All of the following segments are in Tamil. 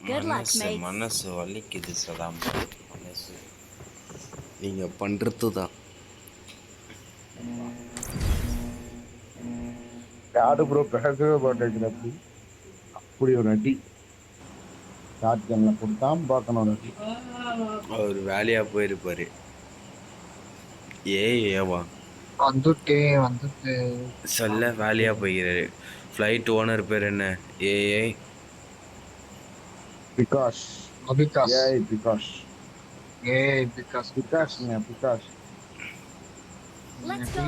Good luck, மனசு mates. மனசு வலிக்குது சதாம் பாய். மனசு நீங்கள் பண்ணுறது தான். யாரு ப்ரோ பேசவே மாட்டேங்கிற அப்படி ஒரு அடி ஷார்ட் கன்ல கொடுத்தாம பார்க்கணும் ஒரு அடி. அவர் வேலையாக போயிருப்பார். ஏவா வந்துட்டு சொல்ல வேலையாக போய்கிறாரு. ஃப்ளைட் ஓனர் பேர் என்ன? ஏஐ பிகாஷ் அபிகாஷ் ஏஐ பிகாஷ் பிகாஷ் பிகாஷ்ங்க பிகாஷ். Let's go.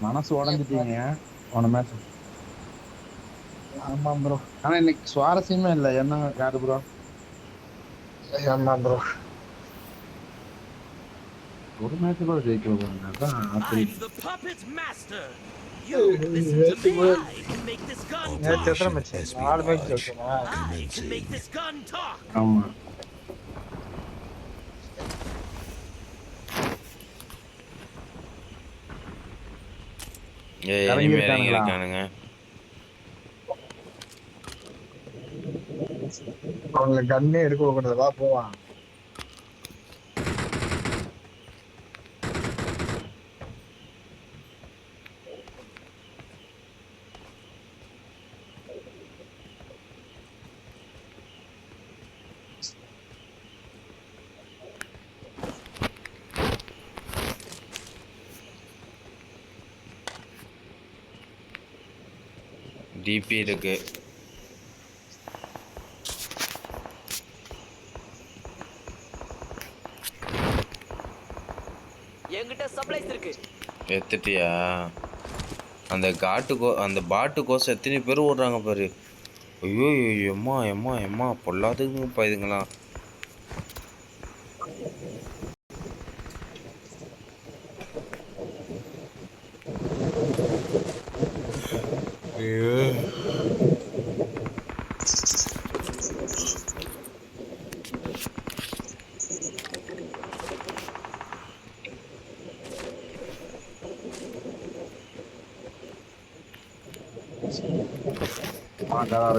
மனசு உடஞ்சிட்டீங்க போன மேட்ச். ஆமா ப்ரோ. ஆனா இன்னைக்கு சுவாரஸ்யமே இல்லை. என்ன யாரு ப்ரோ? ஆமா ப்ரோ. ஒரு மேட்ச் கூட ஜெயிக்கல போறாங்க. அதான் ஆச்சரியம். ஆமா இனிமே இறங்கியிருக்கானுங்க. அவங்கள கண்ணே எடுக்க கூடாதா போவான். டிபி இருக்கு. என்கிட்ட சப்ளைஸ் இருக்கு. எடுத்துட்டியா? அந்த அந்த பாட்டு கோசம் எத்தனை பேர் ஓடுறாங்க பாரு. ஐயோ எம்மா எம்மா எம்மா பொல்லாதுங்கப்பா இதுங்களாம்.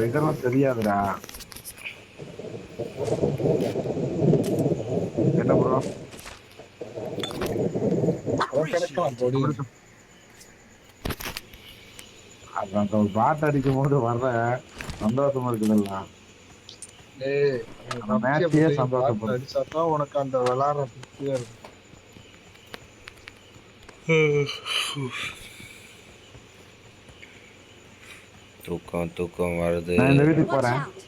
இதெல்லாம் தெரியாதுடா. என்ன ப்ரோ? அந்த ஒரு பாட்டு அடிக்கும் போது வர்ற சந்தோஷமா இருக்குதுல்ல. மேட்சே சந்தோஷப்படும். அடிச்சாதான் உனக்கு அந்த விளையாடுற திருப்தியா இருக்கும். தூக்கம் வருது. நான் இந்த வீட்டுக்கு Watch போறேன். out.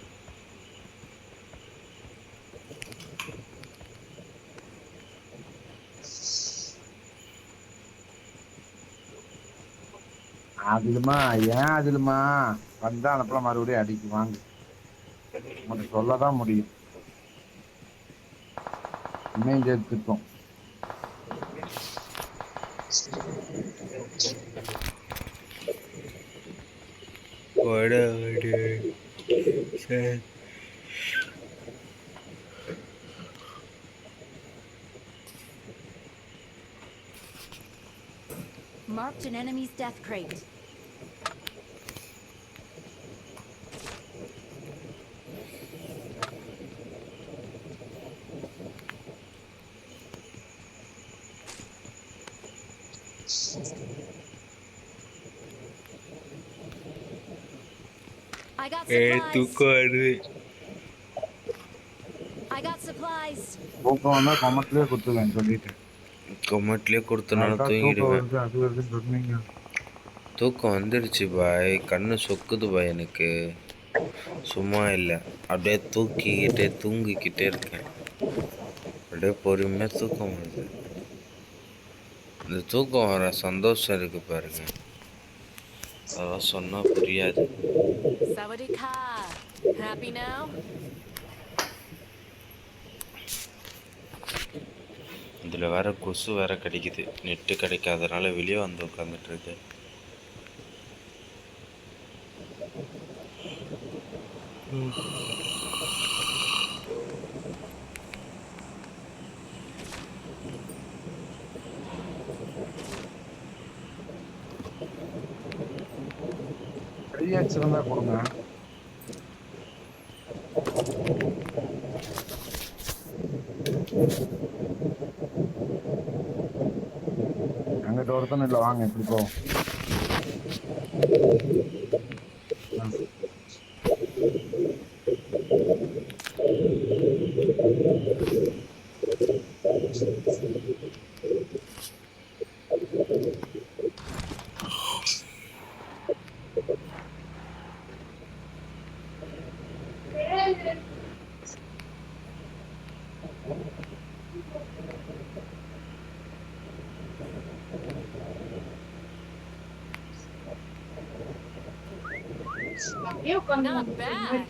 அதுலுமா ஏன் அதுலுமா வந்தா அனுப்பலாம் மறுபடியும் அடிக்கு வாங்க. உனக்கு சொல்லதான் முடியும். இன்னும் சேர்த்துட்டோம். Marked an enemy's death crate. I got supplies. தூக்கம் வருது. I got supplies. தூக்கம் வந்தா கொமட்டிலே கொடுத்துருவேன் சொல்லிட்டேன். கொமட்டிலே கொடுத்தனால தூக்கம் தூங்கிடுவேன். வருது அது வருதுன்னு சொன்னீங்க. தூக்கம் வந்துடுச்சு பாய். கண்ணு சொக்குது பாய். எனக்கு சும்மா இல்லை. அப்படியே தூங்கிக்கிட்டே இருக்கேன். அப்படியே பொறுமையாக தூக்கம் வருது. இந்த தூக்கம் வர சந்தோஷம் இருக்கு பாருங்க. அதெல்லாம் சொன்னால் புரியாது. Sawadika. Happy now? இதில் வேற கொசு வேற கிடைக்குது. நெட்டு கிடைக்காதனால வெளியே வந்து உட்காந்துட்டு இருக்கு. 3x இருந்தா கொடுங்க. அங்கிட்ட ஒருத்தனும் இல்லை, வாங்க இப்படி போ. Not bad.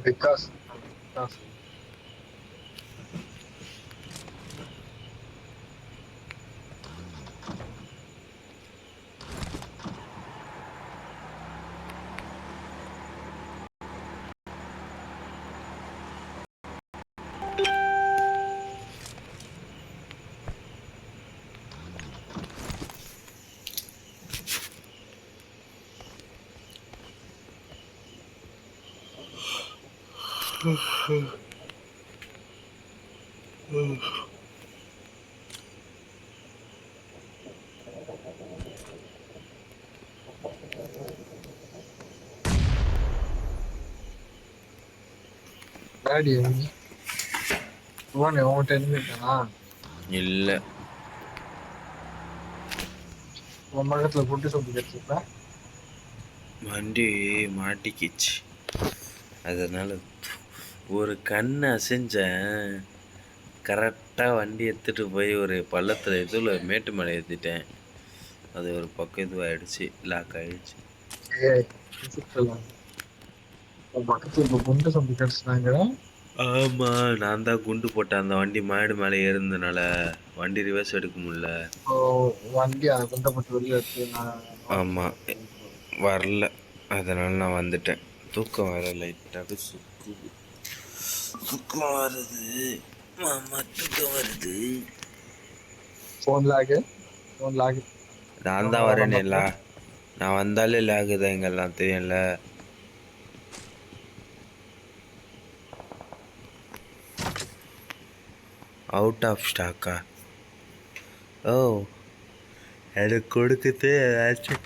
Because Daddy, உன்கிட்ட இருந்துட்டானா? இல்லை, உன் பக்கத்துல குட்டி சொம்பு கிடைச்சிருப்ப. வண்டி மாட்டிக்கிச்சு. அதனால் ஒரு கண்ணை அசைஞ்சேன், கரெக்டாக வண்டி எடுத்துகிட்டு போய் ஒரு பள்ளத்தில் இதில் மேட்டு மலை ஏற்றிட்டேன். அது ஒரு பக்கம் இதுவாகிடுச்சு, லாக் ஆகிடுச்சு. ஏய், உன் பக்கத்துல இப்ப குண்டு சொம்பு கிடைச்சினாங்க. ஆமாம், நான் தான் குண்டு போட்டேன். அந்த வண்டி மாடு மேலே ஏறுனதுனால வண்டி ரிவர்ஸ் எடுக்க முடியல. வண்டி அதை குண்டப்பட்டு வெளியே எடுத்து ஆமாம், வரல. அதனால் நான் வந்துட்டேன். தூக்கம் வர லைட்டாக தூக்கம் வருது. மாமா தூக்கம் வருது. ஃபோன் லாகு நான் தான் வரேனேலா, நான் வந்தாலே லாகுதா எங்கெல்லாம் தெரியும்ல. Out of ஸ்டாக்கா? ஓ, எனக்கு கொடுக்குது ஏதாச்சும்.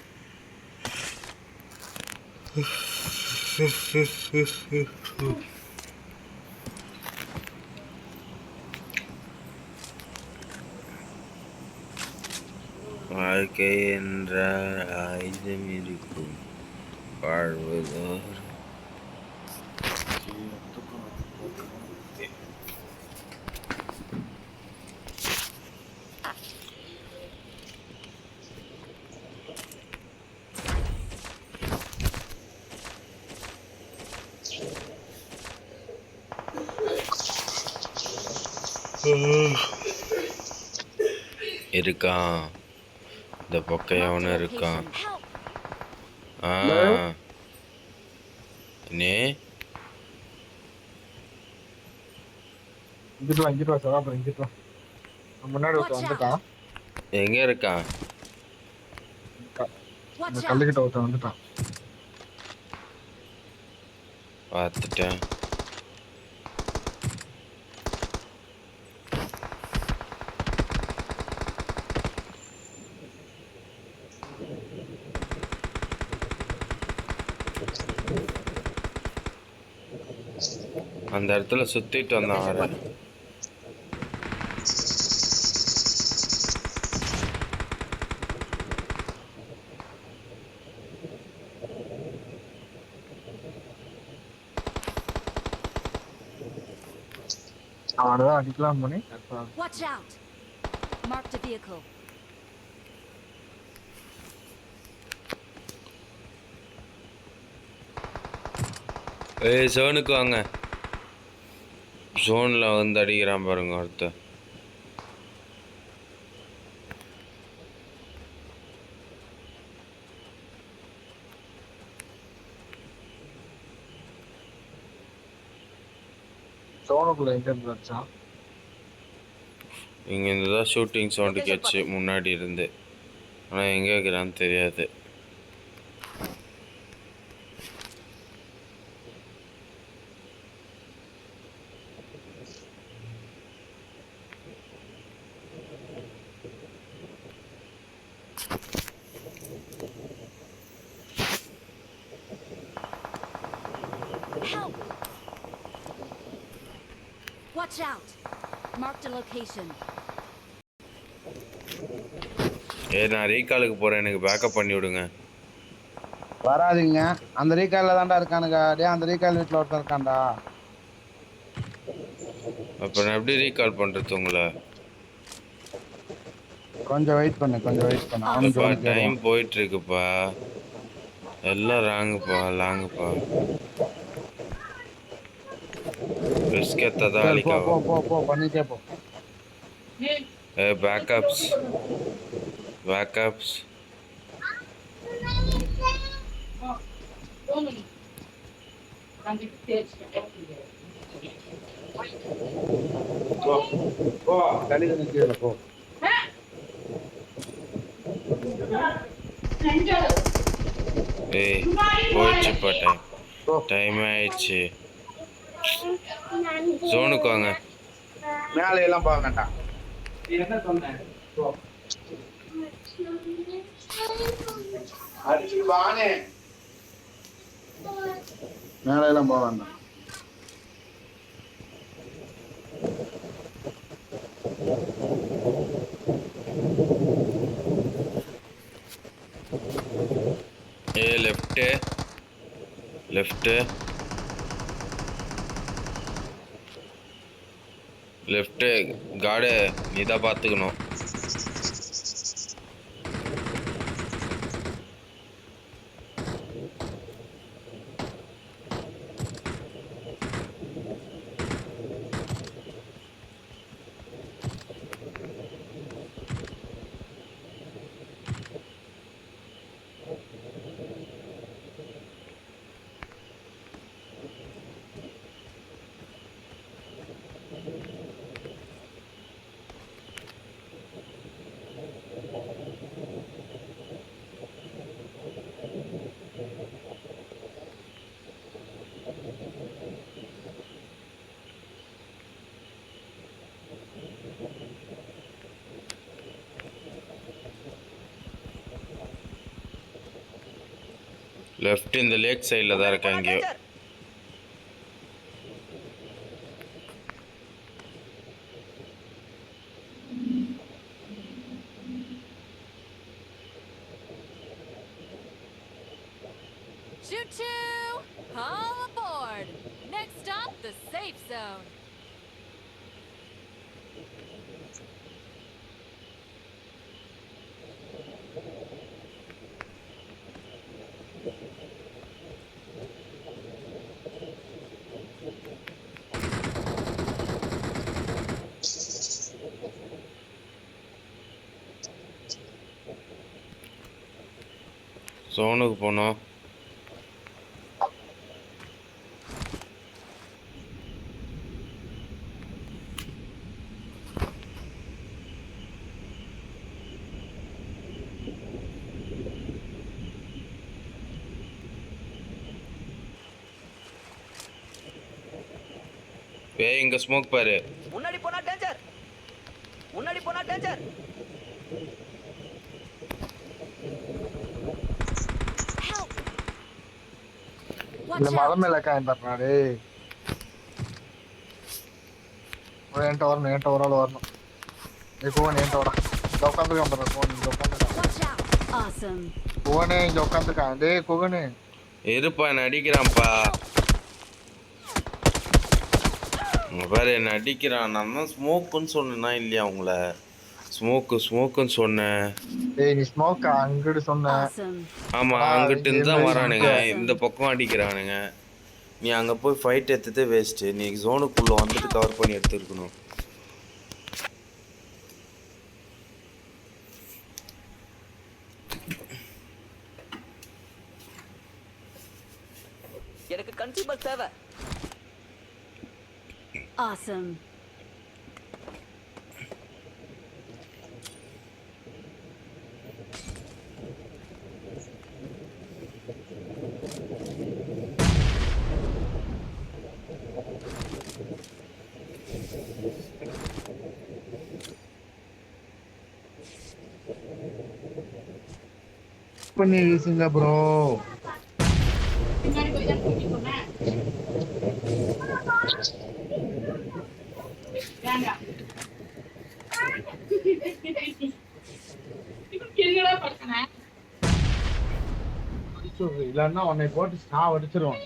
வாழ்க்கை என்ற ஆயுதம் இருக்கும், வாழ்வதோர் இருக்கான். இந்த பக்கம் எவனும் இருக்கான். நீ இங்கிட்டு வா சகாபுரம், இங்கிட்டு வா. முன்னாடி ஒருத்தன் வந்துட்டான். எங்க இருக்கான்? இந்த கல்லுக்கிட்ட ஒருத்தன் வந்துட்டான். பார்த்துட்டேன். அந்த இடத்துல சுத்திட்டு வந்தான் வர. அவனதான் அடிக்கலாம் பண்ணி. Watch out. Marked a vehicle. ஏய் ஜோனுக்கு வாங்க. ஜோனில் வந்து அடிக்கிறான் பாருங்க ஒருத்தர். சோனுக்குள்ள எங்க இருந்து வச்சான்? இங்கே இருந்து தான் ஷூட்டிங் சவுண்டு கேட்ச்சு முன்னாடி இருந்து. ஆனால் எங்கே இருக்கிறான்னு தெரியாது. Help! Watch out! Marked a location. நான் ரீகாலுக்கு போகிறேன், எனக்கு பேக்கப் பண்ணி விடுங்க. வராதிங்க. அந்த ரீகாலில் தான்டா இருக்கானுங்க. டே அந்த ரீகால் வீட்டில் ஒருத்தன் இருக்கான்டா. அப்போ நான் எப்படி ரீகால் பண்ணுறது உங்களை? கொஞ்சம் வெயிட் பண்ணு. அப்பா டைம் போயிட்டுருக்குப்பா. எல்லாம் லாங்குப்பா. ரிஸ்க் எத்ததான் அழிக்காவும். போ பண்ணிட்டே போ. பேக்கப்ஸ். போ கழிவு நிற்கல போ. ஏய் போயிடுச்சுப்பா டைம் ஆயிடுச்சு. ஜோனுக்கு வாங்க. மேலே எல்லாம் போக வேண்டாம். மேலே எல்லாம் போக வேண்டாம். லெஃப்ட்டு காடு நீ தான் பார்த்துக்கணும். லெஃப்ட் இந்த லேக் சைடில் தான் இருக்கா இங்கேயோ. Choo-choo! All aboard! Next stop, the safe zone. ஜோனுக்கு போனோம். இங்க ஸ்மோக் பாரு. முன்னாடி போனா டேஞ்சர். Help! இந்த Watch மலை out! மேல காய்ந்தாரு. என்கிட்ட வரணும். நீ போவனே என்கிட்ட வரா. இங்க உட்காந்துருக்கான். Watch out! Awesome. போவனே இங்க உட்காந்துருக்கான். டேய் குகனே. இருப்பா நடிக்கிறான்ப்பா. பாரு என்ன அடிக்கிறான். நான் தான் ஸ்மோக்குன்னு சொன்னா இல்லையா உங்களை? ஸ்மோக்குன்னு சொன்னேன். டேய் நீ ஸ்மோக் அங்கடு சொன்ன. Awesome. ஆமாம், ஆனா, அங்கிட்டு இருந்து தான் இங்க வரானுங்க, இங்க. இந்த பக்கம் அடிக்கிறானுங்க. நீ அங்கே போய் ஃபைட் எடுத்ததே வேஸ்ட்டு. நீ ஜோனுக்குள்ளே வந்துட்டு கவர் பண்ணி எடுத்துருக்கணும். எனக்கு கன்சியூமர் தேவை. Awesome. பண்ணி வீசுங்க ப்ரோ. இல்லன்னா உன்னை போட்டு நான் அடிச்சிருவேன்.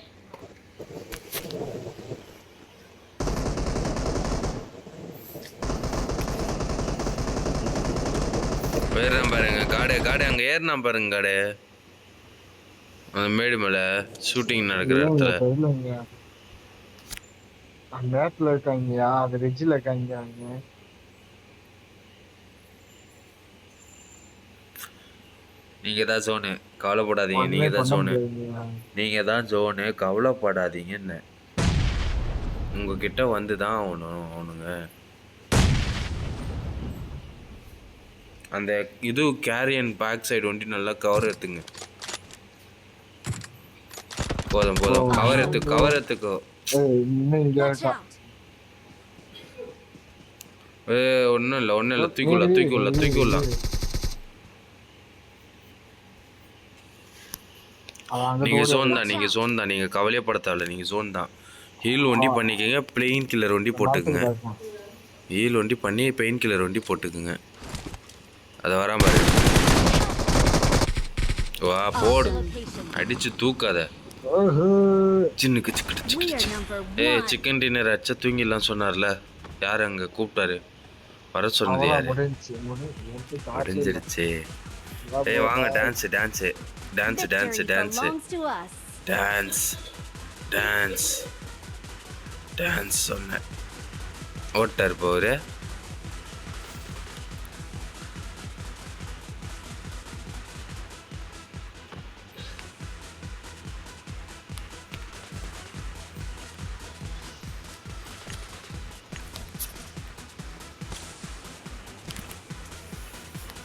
ஏறினா பாருங்க காடு அங்கே ஏறினா பாருங்க காடு. அந்த மேடு மேலே ஷூட்டிங் நடக்கிற இடத்துல. இல்லைங்க அந்த நேரத்துல இருக்காங்கயா, அது ரெஜில் இருக்காங்க. நீங்கள் தான் ஜோனு, கவலைப்படாதீங்க. நீங்கள் தான் ஜோனு, கவலைப்படாதீங்கன்னு. உங்ககிட்ட வந்து தான் அவனுங்க. அந்த இது கேரியன் பேக் சைடு ஒண்டி நல்லா கவர் எடுத்துங்க. போதும் கவர் எடுத்துக்கோ. Watch out. ஒன்றும் இல்லை தூக்கிவிடலாம். நீங்கள் ஜோன் தான், நீங்கள் கவலையப்பட தேவையில்ல. நீங்கள் ஜோன் தான். ஹீல் ஒண்டி பண்ணிக்கங்க, பெயின் கில்லர் ஒண்டி போட்டுக்குங்க. ஹீல் ஒண்டி பண்ணி பெயின் கில்லர் ஒண்டி போட்டுக்குங்க. அதை வராம பாரு. வா போடு, அடிச்சு தூக்காத. சின்னுக்கு We are number one. Chicken dinner அச்சா தூங்கிடலாம் சொன்னார்ல, யார் அங்கே கூப்பிட்டாரு வர சொன்னது யாரு? முடிஞ்சிருச்சு. வாங்க dance Victory belongs to us. Dance சொன்னேன். ஓட்டார் போரு.